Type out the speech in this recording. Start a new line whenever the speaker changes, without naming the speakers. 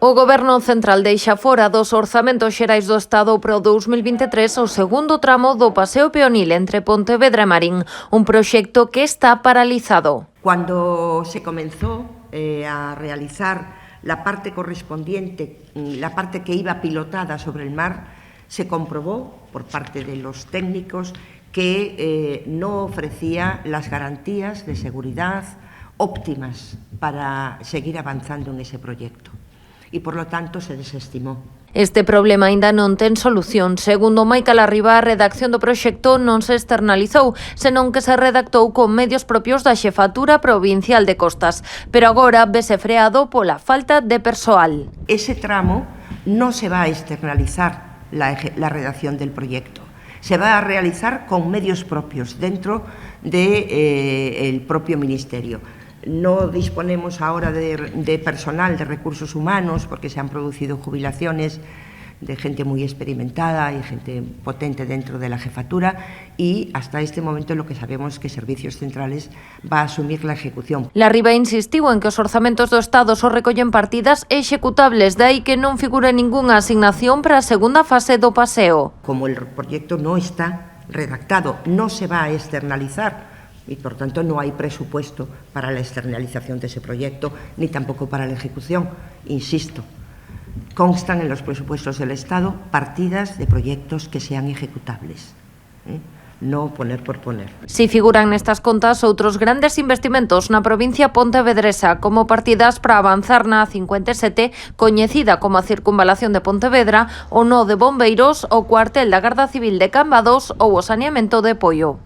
O Goberno Central deixa fora dos orzamentos xerais do Estado para o 2023 o segundo tramo do Paseo Peonil entre Pontevedra e Marín, un proxecto que está paralizado.
Cuando se comenzó a realizar la parte correspondiente, la parte que iba pilotada sobre el mar, se comprobó por parte de los técnicos que no ofrecía las garantías de seguridad óptimas para seguir avanzando en ese proyecto. E, por lo tanto, se desestimou.
Este problema aínda non ten solución. Segundo Maica Larriba, a redacción do proxecto non se externalizou, senón que se redactou con medios propios da Xefatura Provincial de Costas, pero agora vese freado pola falta de persoal.
Ese tramo no se va a externalizar la redacción del proyecto. Se va a realizar con medios propios dentro del propio Ministerio. No disponemos ahora de personal, de recursos humanos, porque se han producido jubilaciones de gente muy experimentada y gente potente dentro de la jefatura, y hasta este momento lo que sabemos es que Servicios Centrales va a asumir la ejecución.
Larriba insistiu en que os orzamentos do Estado só recollen partidas executables, dai que non figura ningunha asignación para a segunda fase do paseo.
Como el proyecto no está redactado, no se va a externalizar, y por tanto no hay presupuesto para la externalización de ese proyecto, ni tampoco para la ejecución. Insisto, constan en los presupuestos del Estado partidas de proyectos que sean ejecutables, no poner por poner.
Si figuran nestas contas outros grandes investimentos na provincia pontevedresa, como partidas para avanzar na A57, coñecida como a Circunvalación de Pontevedra, o nó de Bombeiros, o cuartel da Garda Civil de Cambados ou o saneamento de Poio.